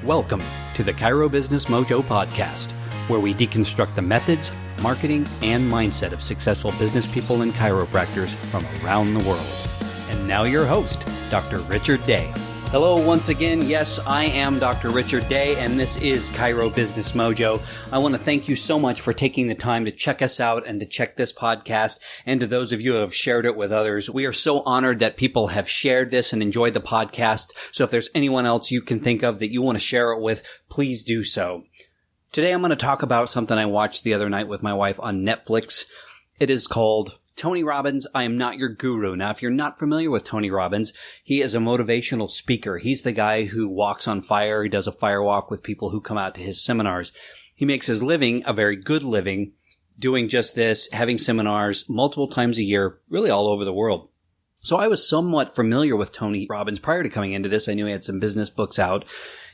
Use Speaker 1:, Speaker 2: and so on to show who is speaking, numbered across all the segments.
Speaker 1: Welcome to the Chiro Business Mojo podcast, where we deconstruct the methods, marketing, and mindset of successful business people and chiropractors from around the world. And now your host, Dr. Richard Day. Hello once again. Yes, I am Dr. Richard Day, and this is Chiro Business Mojo. I want to thank you so much for taking the time to check us out and to check this podcast. And to those of you who have shared it with others, we are so honored that people have shared this and enjoyed the podcast. So if there's anyone else you can think of that you want to share it with, please do so. Today I'm going to talk about something I watched the other night with my wife on Netflix. It is called Tony Robbins, I Am Not Your Guru. Now, if you're not familiar with Tony Robbins, he is a motivational speaker. He's the guy who walks on fire. He does a fire walk with people who come out to his seminars. He makes his living, a very good living, doing just this, having seminars multiple times a year, really all over the world. So I was somewhat familiar with Tony Robbins prior to coming into this. I knew he had some business books out,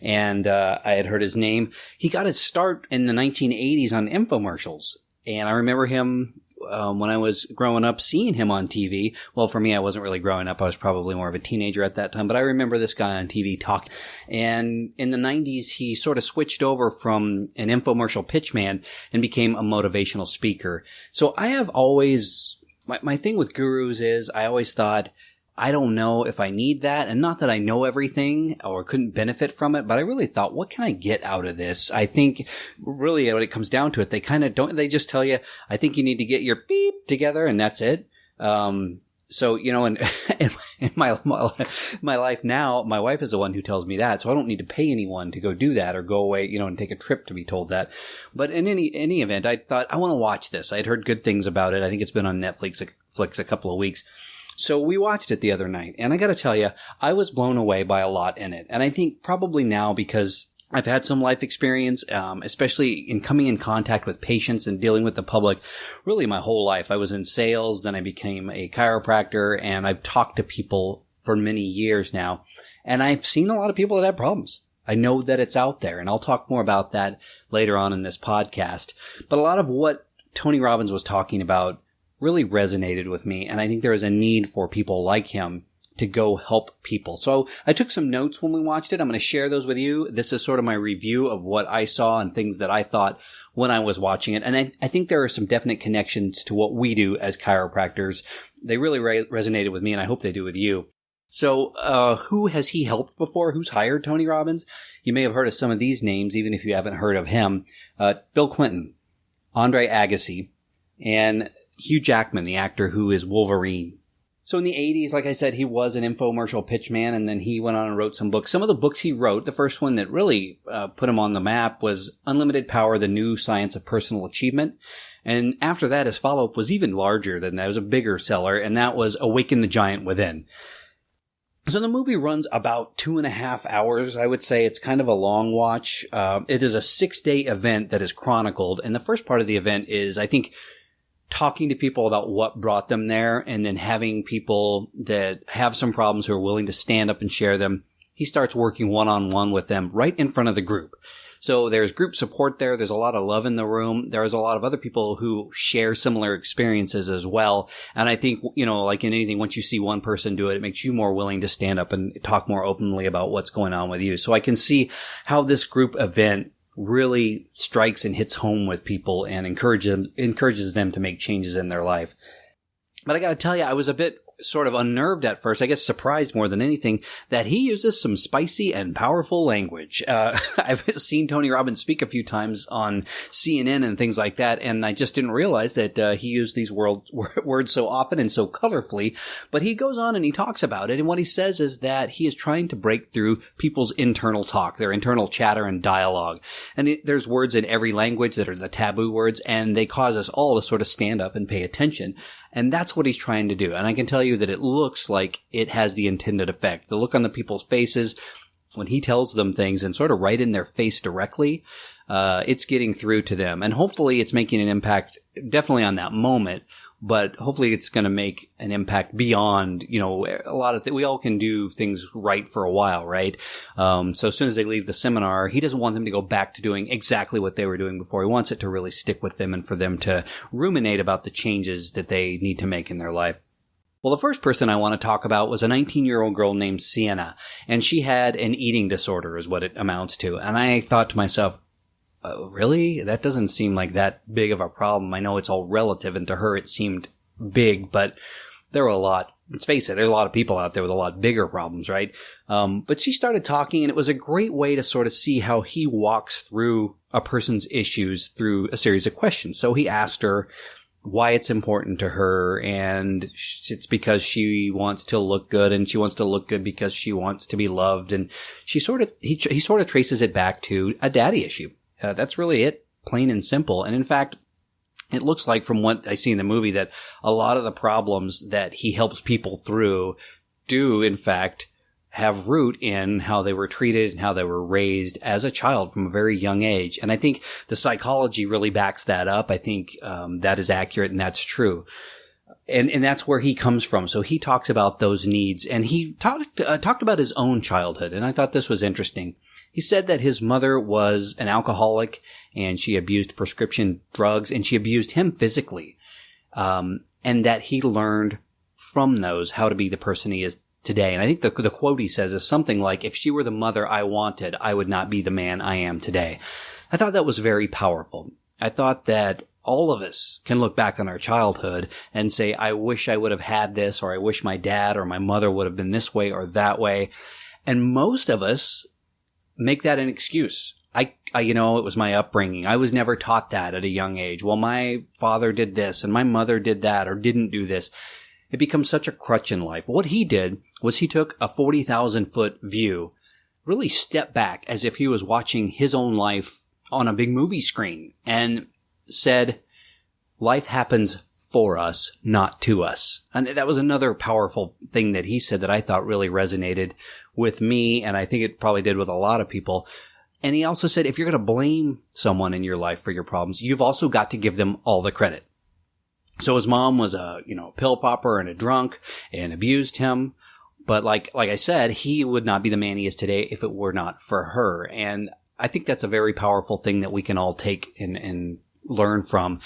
Speaker 1: and I had heard his name. He got his start in the 1980s on infomercials, and I remember him when I was growing up, seeing him on TV. Well, for me, I wasn't really growing up. I was probably more of a teenager at that time. But I remember this guy on TV talking. And in the 90s, he sort of switched over from an infomercial pitchman and became a motivational speaker. So I have always, my thing with gurus is I always thought, I don't know if I need that. And not that I know everything or couldn't benefit from it, but I really thought, what can I get out of this? I think really when it comes down to it, they kind of don't, they just tell you, I think you need to get your beep together and that's it. So, you know, in my life now, my wife is the one who tells me that. So I don't need to pay anyone to go do that or go away, you know, and take a trip to be told that. But in any event, I thought, I want to watch this. I'd heard good things about it. I think it's been on Netflix a couple of weeks. So we watched it the other night, and I got to tell you, I was blown away by a lot in it. And I think probably now because I've had some life experience, especially in coming in contact with patients and dealing with the public, really my whole life. I was in sales, then I became a chiropractor, and I've talked to people for many years now. And I've seen a lot of people that have problems. I know that it's out there, and I'll talk more about that later on in this podcast. But a lot of what Tony Robbins was talking about really resonated with me, and I think there is a need for people like him to go help people. So I took some notes when we watched it. I'm going to share those with you. This is sort of my review of what I saw and things that I thought when I was watching it. And I think there are some definite connections to what we do as chiropractors. They really resonated with me, and I hope they do with you. So who has he helped before? Who's hired Tony Robbins? You may have heard of some of these names, even if you haven't heard of him. Bill Clinton, Andre Agassi, and Hugh Jackman, the actor who is Wolverine. So in the 80s, like I said, he was an infomercial pitchman, and then he went on and wrote some books. Some of the books he wrote, the first one that really put him on the map was Unlimited Power, The New Science of Personal Achievement. And after that, his follow-up was even larger than that. It was a bigger seller, and that was Awaken the Giant Within. So the movie runs about 2.5 hours. I would say it's kind of a long watch. It is a 6-day event that is chronicled, and the first part of the event is, I think, talking to people about what brought them there, and then having people that have some problems who are willing to stand up and share them. He starts working one-on-one with them right in front of the group. So there's group support there. There's a lot of love in the room. There's a lot of other people who share similar experiences as well. And I think, you know, like in anything, once you see one person do it, it makes you more willing to stand up and talk more openly about what's going on with you. So I can see how this group event really strikes and hits home with people and encourages them to make changes in their life. But I got to tell you, I was a bit sort of unnerved at first, I guess surprised more than anything, that he uses some spicy and powerful language. I've seen Tony Robbins speak a few times on CNN and things like that, and I just didn't realize that he used these words so often and so colorfully. But he goes on and he talks about it, and what he says is that he is trying to break through people's internal talk, their internal chatter and dialogue. And there's words in every language that are the taboo words, and they cause us all to sort of stand up and pay attention. And that's what he's trying to do. And I can tell you that it looks like it has the intended effect. The look on the people's faces when he tells them things and sort of right in their face directly, it's getting through to them. And hopefully it's making an impact definitely on that moment. But hopefully it's going to make an impact beyond, you know, a lot of we all can do things right for a while, right? So as soon as they leave the seminar, he doesn't want them to go back to doing exactly what they were doing before. He wants it to really stick with them and for them to ruminate about the changes that they need to make in their life. Well, the first person I want to talk about was a 19-year-old girl named Sienna, and she had an eating disorder is what it amounts to. And I thought to myself, really? That doesn't seem like that big of a problem. I know it's all relative, and to her it seemed big, but there were a lot. Let's face it, there's a lot of people out there with a lot bigger problems, right? But she started talking, and it was a great way to sort of see how he walks through a person's issues through a series of questions. So he asked her why it's important to her, and it's because she wants to look good, and she wants to look good because she wants to be loved, and he sort of traces it back to a daddy issue. That's really it, plain and simple. And in fact, it looks like from what I see in the movie that a lot of the problems that he helps people through do, in fact, have root in how they were treated and how they were raised as a child from a very young age. And I think the psychology really backs that up. I think that is accurate and that's true. And that's where he comes from. So he talks about those needs, and he talked about his own childhood. And I thought this was interesting. He said that his mother was an alcoholic, and she abused prescription drugs, and she abused him physically. And that he learned from those how to be the person he is today. And I think the quote he says is something like, if she were the mother I wanted, I would not be the man I am today. I thought that was very powerful. I thought that all of us can look back on our childhood and say, I wish I would have had this, or I wish my dad or my mother would have been this way or that way. And most of us make that an excuse. I it was my upbringing. I was never taught that at a young age. Well, my father did this and my mother did that or didn't do this. It becomes such a crutch in life. What he did was he took a 40,000-foot view, really stepped back as if he was watching his own life on a big movie screen, and said, life happens for us, not to us. And that was another powerful thing that he said that I thought really resonated with me, and I think it probably did with a lot of people. And he also said, if you're going to blame someone in your life for your problems, you've also got to give them all the credit. So his mom was a, pill popper and a drunk and abused him. But like I said, he would not be the man he is today if it were not for her. And I think that's a very powerful thing that we can all take and learn from.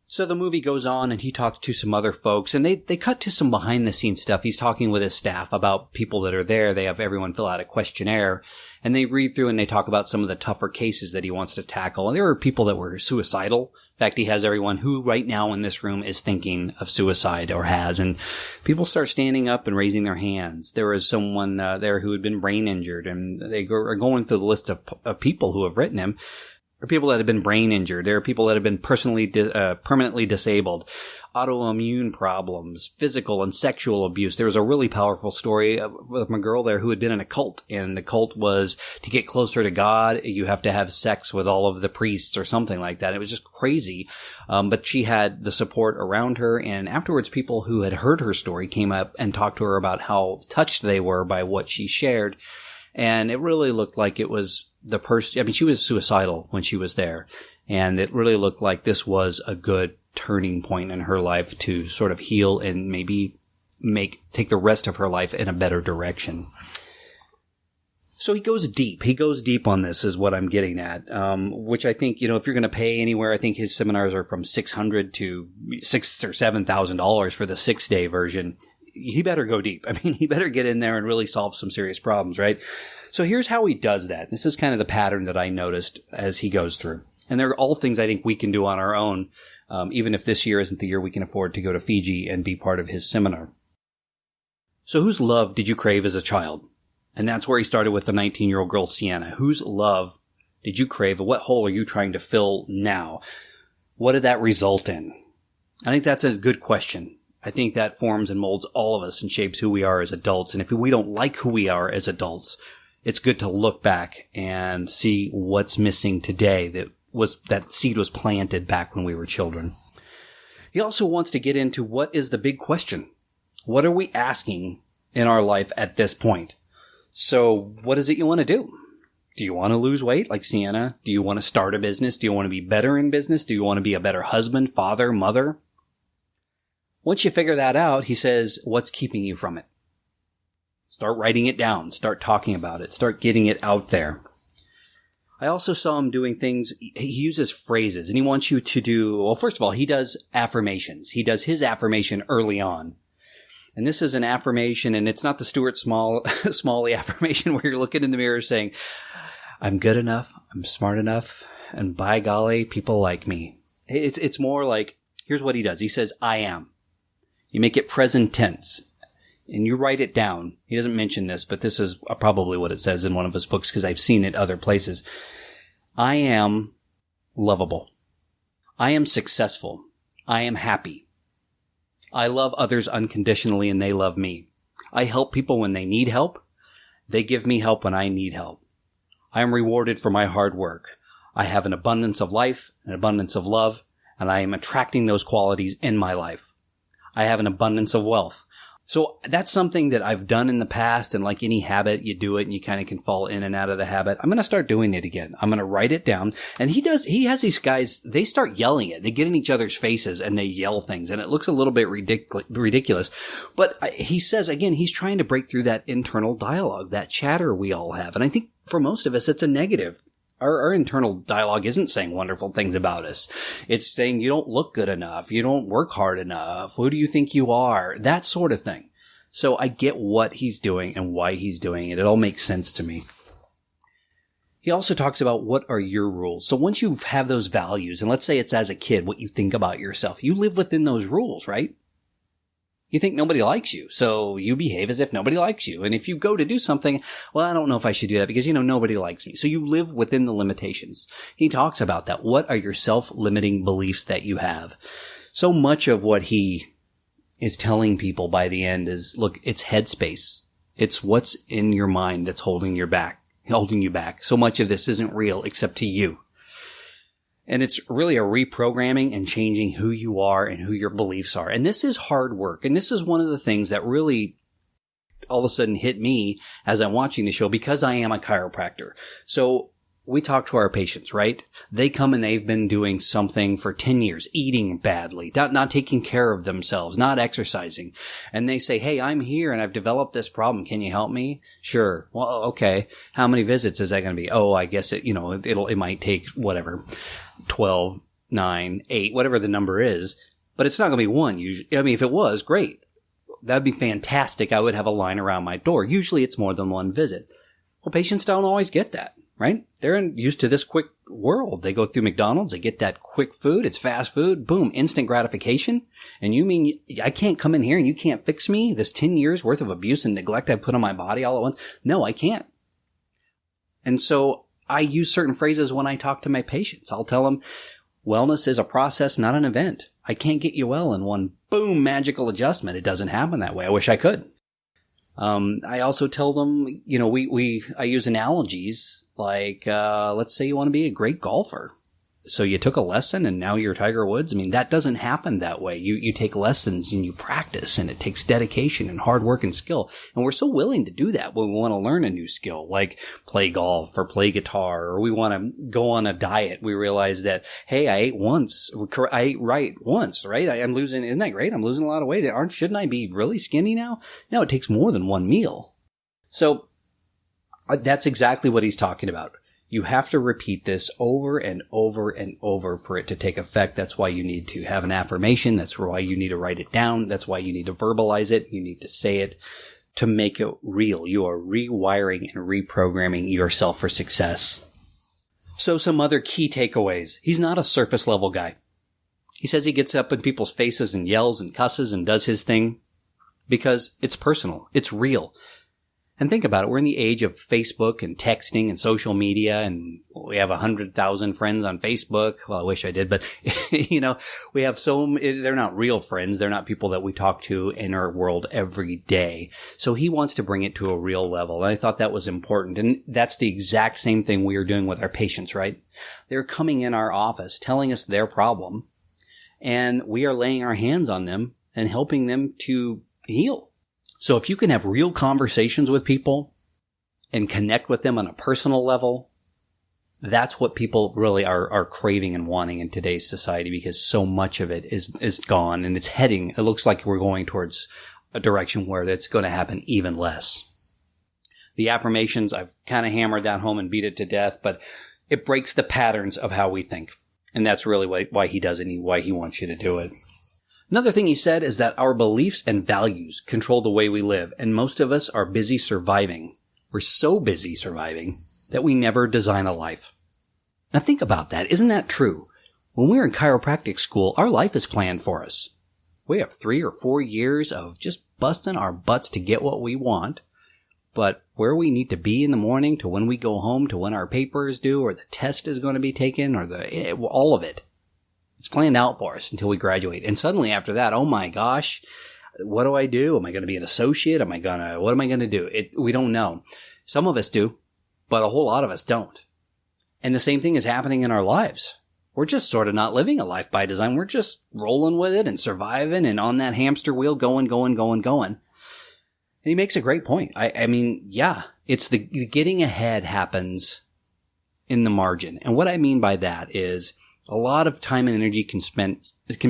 Speaker 1: So the movie goes on, and he talks to some other folks, and they cut to some behind-the-scenes stuff. He's talking with his staff about people that are there. They have everyone fill out a questionnaire, and they read through and they talk about some of the tougher cases that he wants to tackle. And there were people that were suicidal. In fact, he has everyone who right now in this room is thinking of suicide or has, and people start standing up and raising their hands. There was someone there who had been brain injured, and they are going through the list of people who have written him. There are people that have been brain injured. There are people that have been permanently disabled, autoimmune problems, physical and sexual abuse. There was a really powerful story of a girl there who had been in a cult, and the cult was to get closer to God, you have to have sex with all of the priests or something like that. It was just crazy. But she had the support around her, and afterwards people who had heard her story came up and talked to her about how touched they were by what she shared. And it really looked like it was the person, I mean, she was suicidal when she was there. And it really looked like this was a good turning point in her life to sort of heal and maybe take the rest of her life in a better direction. So he goes deep. He goes deep on this is what I'm getting at, which I think, if you're going to pay anywhere, I think his seminars are from $600 to $6,000 or $7,000 for the 6-day version. He better go deep. I mean, he better get in there and really solve some serious problems, right? So here's how he does that. This is kind of the pattern that I noticed as he goes through. And they're all things I think we can do on our own, even if this year isn't the year we can afford to go to Fiji and be part of his seminar. So whose love did you crave as a child? And that's where he started with the 19-year-old girl, Sienna. Whose love did you crave? What hole are you trying to fill now? What did that result in? I think that's a good question. I think that forms and molds all of us and shapes who we are as adults. And if we don't like who we are as adults, it's good to look back and see what's missing today that seed was planted back when we were children. He also wants to get into what is the big question. What are we asking in our life at this point? So what is it you want to do? Do you want to lose weight like Sienna? Do you want to start a business? Do you want to be better in business? Do you want to be a better husband, father, mother? Once you figure that out, he says, what's keeping you from it? Start writing it down. Start talking about it. Start getting it out there. I also saw him doing things, he uses phrases, and he wants you to do, well, first of all, he does affirmations. He does his affirmation early on. And this is an affirmation, and it's not the Stuart Smalley affirmation where you're looking in the mirror saying, I'm good enough, I'm smart enough, and by golly, people like me. It's more like, here's what he does. He says, I am. You make it present tense, and you write it down. He doesn't mention this, but this is probably what it says in one of his books because I've seen it other places. I am lovable. I am successful. I am happy. I love others unconditionally and they love me. I help people when they need help. They give me help when I need help. I am rewarded for my hard work. I have an abundance of life, an abundance of love, and I am attracting those qualities in my life. I have an abundance of wealth. So that's something that I've done in the past, and like any habit, you do it and you kind of can fall in and out of the habit. I'm going to start doing it again. I'm going to write it down. And he has these guys, they start yelling it. They get in each other's faces and they yell things, and it looks a little bit ridiculous. But he says, again, he's trying to break through that internal dialogue, that chatter we all have. And I think for most of us, it's a negative. Our internal dialogue isn't saying wonderful things about us. It's saying you don't look good enough. You don't work hard enough. Who do you think you are? That sort of thing. So I get what he's doing and why he's doing it. It all makes sense to me. He also talks about what are your rules. So once you have those values, and let's say it's as a kid, what you think about yourself, you live within those rules, right? You think nobody likes you, so you behave as if nobody likes you. And if you go to do something, well, I don't know if I should do that because, nobody likes me. So you live within the limitations. He talks about that. What are your self-limiting beliefs that you have? So much of what he is telling people by the end is, look, it's headspace. It's what's in your mind that's holding you back. So much of this isn't real except to you. And it's really a reprogramming and changing who you are and who your beliefs are. And this is hard work. And this is one of the things that really all of a sudden hit me as I'm watching the show because I am a chiropractor. So we talk to our patients, right? They come and they've been doing something for 10 years, eating badly, not taking care of themselves, not exercising. And they say, hey, I'm here and I've developed this problem. Can you help me? Sure. Well, okay. How many visits is that going to be? Oh, I guess it might take whatever, 12, 9, 8, whatever the number is. But it's not going to be one. Usually, if it was, great. That'd be fantastic. I would have a line around my door. Usually it's more than one visit. Well, patients don't always get that. Right? They're used to this quick world. They go through McDonald's, they get that quick food, it's fast food, boom, instant gratification. And you mean I can't come in here and you can't fix me? This 10 years worth of abuse and neglect I put on my body all at once? No, I can't. And so I use certain phrases when I talk to my patients. I'll tell them, wellness is a process, not an event. I can't get you well in one, boom, magical adjustment. It doesn't happen that way. I wish I could. I also tell them, I use analogies like, let's say you want to be a great golfer. So you took a lesson and now you're Tiger Woods. That doesn't happen that way. You take lessons and you practice, and it takes dedication and hard work and skill. And we're so willing to do that when we want to learn a new skill, like play golf or play guitar, or we want to go on a diet. We realize that, hey, I ate right once, right? I'm losing, isn't that great? I'm losing a lot of weight. Shouldn't I be really skinny now? No, it takes more than one meal. So that's exactly what he's talking about. You have to repeat this over and over and over for it to take effect. That's why you need to have an affirmation. That's why you need to write it down. That's why you need to verbalize it. You need to say it to make it real. You are rewiring and reprogramming yourself for success. So some other key takeaways. He's not a surface level guy. He says he gets up in people's faces and yells and cusses and does his thing because it's personal. It's real. And think about it. We're in the age of Facebook and texting and social media, and we have 100,000 friends on Facebook. Well, I wish I did, but we have they're not real friends. They're not people that we talk to in our world every day. So he wants to bring it to a real level. And I thought that was important. And that's the exact same thing we are doing with our patients, right? They're coming in our office telling us their problem, and we are laying our hands on them and helping them to heal. So if you can have real conversations with people and connect with them on a personal level, that's what people really are craving and wanting in today's society, because so much of it is gone, and it looks like we're going towards a direction where that's going to happen even less. The affirmations, I've kind of hammered that home and beat it to death, but it breaks the patterns of how we think. And that's really why he does it and why he wants you to do it. Another thing he said is that our beliefs and values control the way we live, and most of us are busy surviving. We're so busy surviving that we never design a life. Now think about that. Isn't that true? When we're in chiropractic school, our life is planned for us. We have 3 or 4 years of just busting our butts to get what we want, but where we need to be in the morning to when we go home to when our paper is due or the test is going to be taken or all of it. It's planned out for us until we graduate. And suddenly after that, oh my gosh, what do I do? Am I going to be an associate? What am I going to do? We don't know. Some of us do, but a whole lot of us don't. And the same thing is happening in our lives. We're just sort of not living a life by design. We're just rolling with it and surviving and on that hamster wheel going. And he makes a great point. I mean, yeah, it's the getting ahead happens in the margin. And what I mean by that is a lot of time and energy can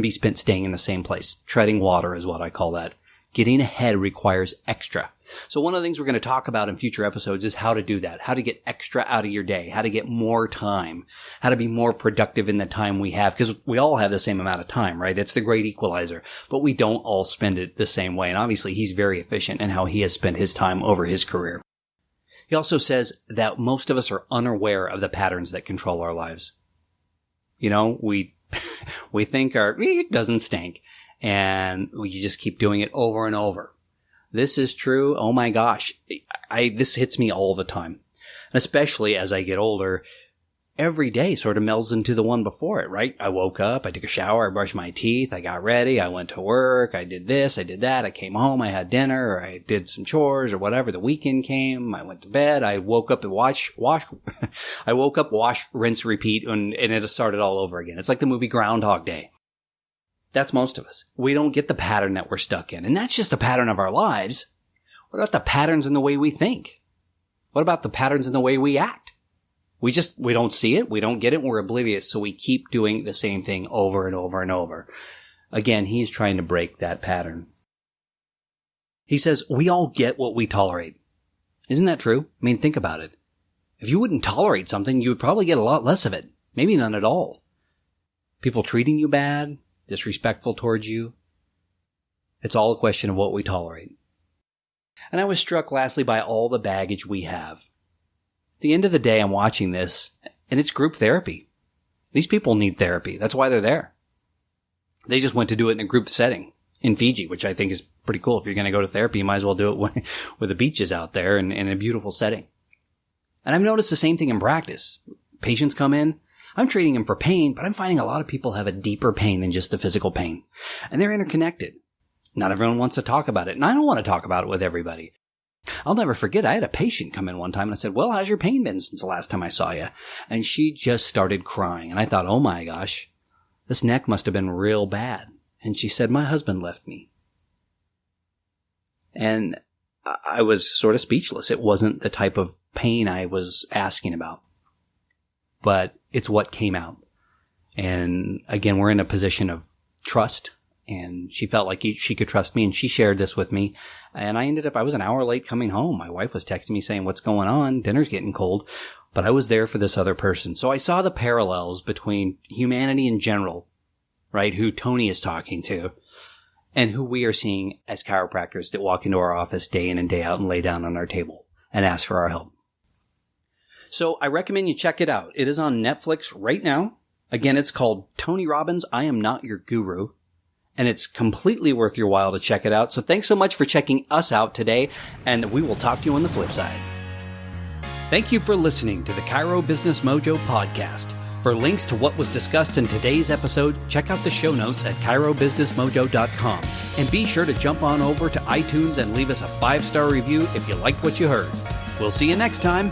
Speaker 1: be spent staying in the same place. Treading water is what I call that. Getting ahead requires extra. So one of the things we're going to talk about in future episodes is how to do that, how to get extra out of your day, how to get more time, how to be more productive in the time we have, because we all have the same amount of time, right? It's the great equalizer, but we don't all spend it the same way. And obviously he's very efficient in how he has spent his time over his career. He also says that most of us are unaware of the patterns that control our lives. You know, we think it doesn't stink, and we just keep doing it over and over. This is true. Oh my gosh. This hits me all the time. Especially as I get older, every day sort of melds into the one before it, right? I woke up, I took a shower, I brushed my teeth, I got ready, I went to work, I did this, I did that, I came home, I had dinner, or I did some chores or whatever. The weekend came, I went to bed, I woke up and wash, rinse, repeat, and it started all over again. It's like the movie Groundhog Day. That's most of us. We don't get the pattern that we're stuck in. And that's just the pattern of our lives. What about the patterns in the way we think? What about the patterns in the way we act? We don't see it. We don't get it. We're oblivious. So we keep doing the same thing over and over and over. Again, he's trying to break that pattern. He says, we all get what we tolerate. Isn't that true? I mean, think about it. If you wouldn't tolerate something, you would probably get a lot less of it. Maybe none at all. People treating you bad, disrespectful towards you. It's all a question of what we tolerate. And I was struck lastly by all the baggage we have. At the end of the day, I'm watching this, and it's group therapy. These people need therapy. That's why they're there. They just went to do it in a group setting in Fiji, which I think is pretty cool. If you're going to go to therapy, you might as well do it with the beaches out there and in a beautiful setting. And I've noticed the same thing in practice. Patients come in. I'm treating them for pain, but I'm finding a lot of people have a deeper pain than just the physical pain. And they're interconnected. Not everyone wants to talk about it, and I don't want to talk about it with everybody. I'll never forget, I had a patient come in one time, and I said, well, how's your pain been since the last time I saw you? And she just started crying, and I thought, oh my gosh, this neck must have been real bad. And she said, my husband left me. And I was sort of speechless. It wasn't the type of pain I was asking about. But it's what came out. And again, we're in a position of trust, and she felt like she could trust me, and she shared this with me. And I was an hour late coming home. My wife was texting me saying, what's going on? Dinner's getting cold. But I was there for this other person. So I saw the parallels between humanity in general, right, who Tony is talking to, and who we are seeing as chiropractors that walk into our office day in and day out and lay down on our table and ask for our help. So I recommend you check it out. It is on Netflix right now. Again, it's called Tony Robbins, I Am Not Your Guru. And it's completely worth your while to check it out. So thanks so much for checking us out today, and we will talk to you on the flip side. Thank you for listening to the Chiro Business Mojo podcast. For links to what was discussed in today's episode, check out the show notes at chirobusinessmojo.com. And be sure to jump on over to iTunes and leave us a 5-star review if you liked what you heard. We'll see you next time.